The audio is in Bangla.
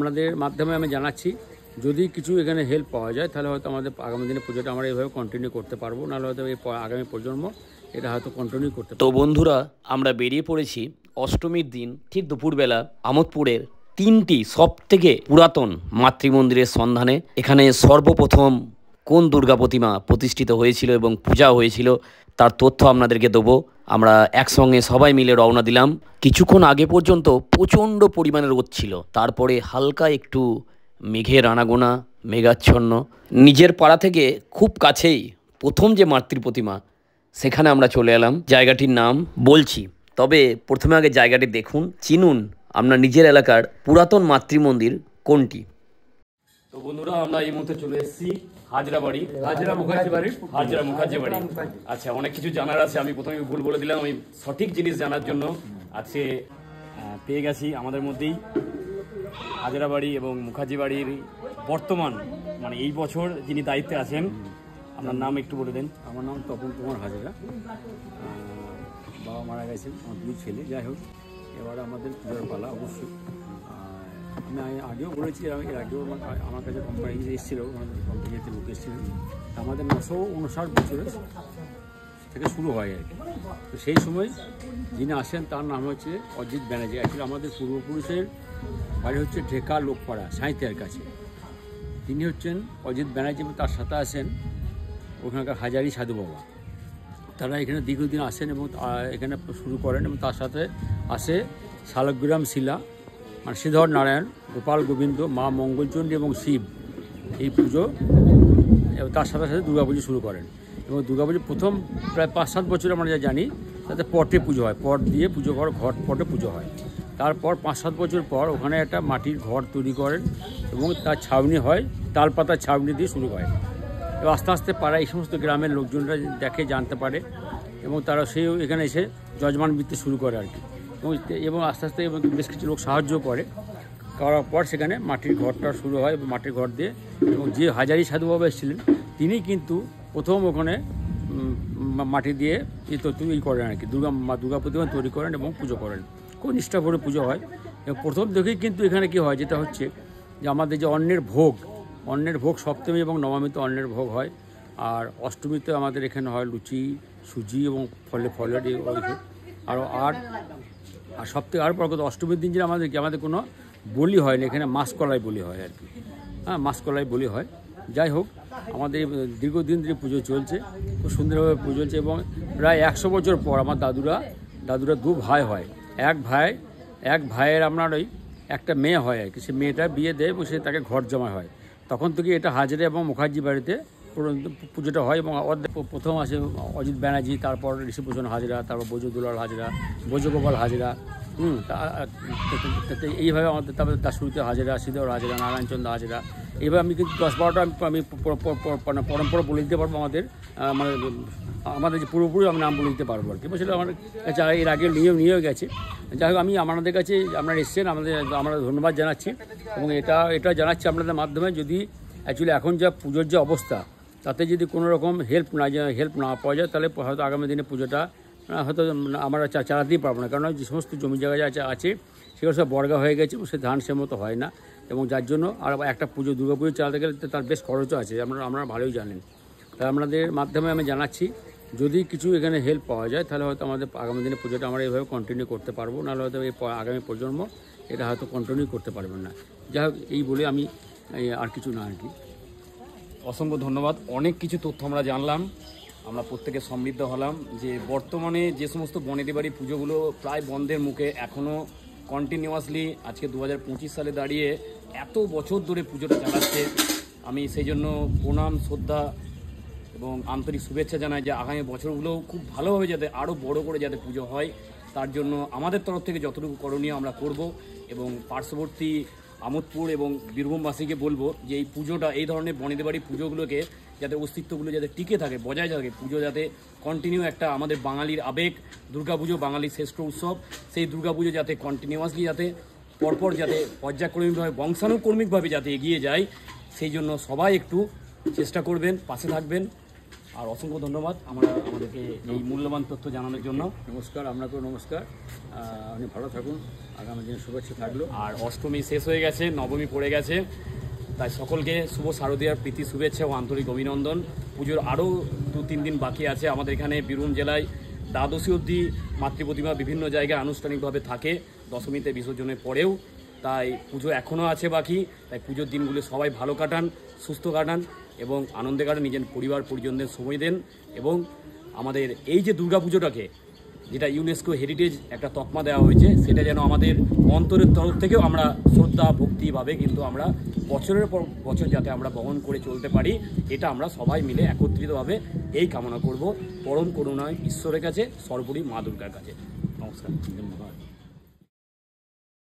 আপনাদের মাধ্যমে আমি জানাচ্ছি যদি কিছু এখানে হেল্প পাওয়া যায় তাহলে হয়তো আমাদের আগামী দিনে পুজোটা আমরা এইভাবে কন্টিনিউ করতে পারবো, নাহলে হয়তো এই আগামী প্রজন্ম এটা হয়তো কন্টিনিউ করতে পারবে। তো বন্ধুরা, আমরা বেরিয়ে পড়েছি অষ্টমীর দিন ঠিক দুপুরবেলা আমোদপুরের তিনটি সবথেকে পুরাতন মাতৃমন্দিরের সন্ধানে। এখানে সর্বপ্রথম কোন দুর্গা প্রতিমা প্রতিষ্ঠিত হয়েছিল এবং পূজা হয়েছিল তার তথ্য আপনাদেরকে দেবো। আমরা একসঙ্গে সবাই মিলে রওনা দিলাম। কিছুক্ষণ আগে পর্যন্ত প্রচণ্ড পরিমাণে রোদ ছিল, তারপরে হালকা একটু মেঘের আনাগোনা, মেঘাচ্ছন্ন। নিজের পাড়া থেকে খুব কাছেই প্রথম যে মাতৃ প্রতিমা, সেখানে আমরা চলে এলাম। জায়গাটির নাম বলছি, তবে প্রথমে আগে জায়গাটি দেখুন, চিনুন আপনার নিজের এলাকার পুরাতন মাতৃমন্দির কোনটি। তো বন্ধুরা, আমরা এই মুহূর্তে চলে এসেছি হাজরা বাড়ি, হাজরা মুখার্জি বাড়ি। আচ্ছা, অনেক কিছু জানার আছে, আমি প্রথমে ভুল বলে দিলাম। আমি সঠিক জিনিস জানার জন্য আজকে পেয়ে গেছি আমাদের মধ্যেই হাজরা বাড়ি এবং মুখার্জি বাড়ির বর্তমান মানে এই বছর যিনি দায়িত্বে আছেন। আপনার নাম একটু বলে দেন। আমার নাম তপন কুমার হাজরা। বাবা মারা গেছেন, আমার দুই ছেলে। যাই হোক, এবারে আমাদের পুজোর পালা অবশ্যই। আমি আগেও বলেছি, এর আগেও আমার কাছে কোম্পানি এসেছিলো, কোম্পানিতে লোক এসেছিলেন। আমাদের 959 বছরের থেকে শুরু হয় আর কি। তো সেই সময় যিনি আসেন তার নাম হচ্ছে অজিত ব্যানার্জি। অ্যাকচুয়ালি আমাদের পূর্বপুরুষের বাড়ি হচ্ছে ঢেকা লোকপাড়া সাঁইতের কাছে। তিনি হচ্ছেন অজিত ব্যানার্জি এবং তার সাথে আসেন ওখানকার হাজারি সাধু বাবা। তারা এখানে দীর্ঘদিন আসেন এবং এখানে শুরু করেন, এবং তার সাথে আসে শালগ্রাম শিলা, মানে শ্রীধর নারায়ণ, গোপাল গোবিন্দ, মা মঙ্গলচণ্ডী এবং শিব এই পুজো, এবং তার সাথে সাথে দুর্গাপুজো শুরু করেন। এবং দুর্গাপুজো প্রথম প্রায় 5-7 বছর আমরা যা জানি তাতে পটে পুজো হয়, পট দিয়ে পুজো করা, ঘট পটে পুজো হয়। তারপর 5-7 বছর পর ওখানে একটা মাটির ঘর তৈরি করেন এবং তার ছাউনি হয়, তালপাতার ছাউনি দিয়ে শুরু হয়। এবং আস্তে আস্তে পাড়া এই সমস্ত গ্রামের লোকজনরা দেখে, জানতে পারে, এবং তারা সেই এখানে এসে যজমান বৃত্তি শুরু করে আর কি। এবং আস্তে আস্তে এবং বেশ কিছু লোক সাহায্য করার পর সেখানে মাটির ঘরটা শুরু হয়। এবং মাটির ঘর দিয়ে, এবং যে হাজারি সাধু বাবা এসেছিলেন তিনি কিন্তু প্রথম ওখানে মাটি দিয়ে তৈরি করেন আর কি, দুর্গা প্রতিমা তৈরি করেন এবং পুজো করেন। খুব নিষ্ঠা করে পুজো হয়। এবং প্রথম থেকেই কিন্তু এখানে কি হয়, যেটা হচ্ছে যে আমাদের যে অন্নের ভোগ সপ্তমী এবং নবমীতে অন্নের ভোগ হয়। আর অষ্টমীতে আমাদের এখানে হয় লুচি, সুজি এবং ফলের আর সপ্তাহে আর পর অষ্টমীর দিন যে আমাদের কোনো বলি হয় না, এখানে মাসকলাই বলি হয় আর কি। হ্যাঁ, মাসকলাই বলি হয়। যাই হোক, আমাদের দীর্ঘদিন ধরে পুজো চলছে, খুব সুন্দরভাবে পুজো চলছে। এবং প্রায় 100 বছর পর আমার দাদুরা 2 ভাই হয়। এক ভাইয়ের আপনার ওই একটা মেয়ে হয় আর কি। সে মেয়েটা বিয়ে দেয় এবং সে তাকে ঘর জমা হয়। তখন থেকে এটা হাজরা এবং মুখার্জি বাড়িতে পুজোটা হয়। এবং প্রথম আসে অজিত ব্যানার্জি, তারপর ঋষিভূষণ হাজরা, তারপর বৈজদুলাল হাজরা, বৈজগোপাল হাজরা। এইভাবে আমাদের, তারপরে তার শুরুতে হাজরা, শ্রীধর হাজরা, নারায়ণচন্দ্র হাজরা। এইভাবে আমি কিন্তু 10-12টা আমি পরম্পরা বলে দিতে পারবো। আমাদের যে পুরোপুরি আমি নাম বলে দিতে পারবো আর কি। সেটা আমার কাছে এর আগে নিয়েও গেছে। যাই হোক, আমি আপনাদের কাছে আপনারা এসছেন, আমরা ধন্যবাদ জানাচ্ছি। এবং এটা জানাচ্ছি আপনাদের মাধ্যমে, যদি অ্যাকচুয়ালি এখন যা পুজোর যে অবস্থা, তাতে যদি কোনো রকম হেল্প না পাওয়া যায়, তাহলে হয়তো আগামী দিনে পুজোটা হয়তো আমরা চালাতেই পারবো না। কারণ যে সমস্ত জমি জায়গা আছে সেগুলো সব বর্গা হয়ে গেছে, সে ধান সে মতো হয় না। এবং যার জন্য আর একটা দুর্গাপুজো চালাতে গেলে তার বেশ খরচও আছে, আপনারা ভালোই জানেন। তাই আপনাদের মাধ্যমে আমি জানাচ্ছি যদি কিছু এখানে হেল্প পাওয়া যায় তাহলে হয়তো আমাদের আগামী দিনে পুজোটা আমরা এইভাবে কন্টিনিউ করতে পারবো, নাহলে হয়তো এই আগামী প্রজন্ম এটা হয়তো কন্টিনিউ করতে পারবেন না। যাই হোক, এই বলে আমি আর কিছু না আর কি। অসংখ্য ধন্যবাদ। অনেক কিছু তথ্য আমরা জানলাম, আমরা প্রত্যেকে সমৃদ্ধ হলাম যে বর্তমানে যে সমস্ত বনেদি বাড়ি পুজোগুলো প্রায় বন্ধের মুখে, এখনও কন্টিনিউয়াসলি আজকে 2025 সালে দাঁড়িয়ে এত বছর ধরে পুজোটা চালাচ্ছে। আমি সেই জন্য প্রণাম, শ্রদ্ধা এবং আন্তরিক শুভেচ্ছা জানাই যে আগামী বছরগুলো খুব ভালোভাবে যাতে আরও বড় করে যাতে পুজো হয়, তার জন্য আমাদের তরফ থেকে যতটুকু করণীয় আমরা করব। এবং পার্শ্ববর্তী আমোদপুর এবং বীরভূমবাসীকে বলবো যে এই পুজোটা, এই ধরনের বনেদি বাড়ি পুজোগুলোকে যাতে অস্তিত্বগুলো যাতে টিকে থাকে, বজায় থাকে, পুজো যাতে কন্টিনিউ একটা আমাদের বাঙালির আবেগ, দুর্গাপুজো বাঙালির শ্রেষ্ঠ উৎসব, সেই দুর্গাপুজো যাতে কন্টিনিউয়াসলি যাতে পরপর যাতে পর্যায়ক্রমিকভাবে বংশানুক্রমিকভাবে যাতে এগিয়ে যায়, সেই জন্য সবাই একটু চেষ্টা করবেন, পাশে থাকবেন। আর অসংখ্য ধন্যবাদ আমাদেরকে এই মূল্যবান তথ্য জানানোর জন্য। নমস্কার, আপনাকেও নমস্কার। আপনি ভালো থাকুন, আগামী দিনে শুভেচ্ছা থাকলো। আর অষ্টমী শেষ হয়ে গেছে, নবমী পড়ে গেছে, তাই সকলকে শুভ শারদীয়ার প্রীতি শুভেচ্ছা ও আন্তরিক অভিনন্দন। পুজোর আরও 2-3 দিন বাকি আছে। আমাদের এখানে বীরভূম জেলায় দ্বাদশী অবধি মাতৃপ্রতিমা বিভিন্ন জায়গায় আনুষ্ঠানিকভাবে থাকে, দশমীতে বিসর্জনের পরেও। তাই পুজো এখনও আছে বাকি। তাই পুজোর দিনগুলো সবাই ভালো কাটান, সুস্থ কাটান এবং আনন্দে কাটান, নিজের পরিবার পরিজনদের সময় দেন। এবং আমাদের এই যে দুর্গাপুজোটাকে, যেটা ইউনেস্কো হেরিটেজ একটা তকমা দেওয়া হয়েছে, সেটা যেন আমাদের অন্তরের তরফ থেকেও আমরা শ্রদ্ধা ভক্তিভাবে কিন্তু আমরা বছরের পর বছর যাতে আমরা বহন করে চলতে পারি, এটা আমরা সবাই মিলে একত্রিতভাবে এই কামনা করব পরম করুণায় ঈশ্বরের কাছে, সর্বোপরি মা দুর্গার কাছে। নমস্কার, ধন্যবাদ।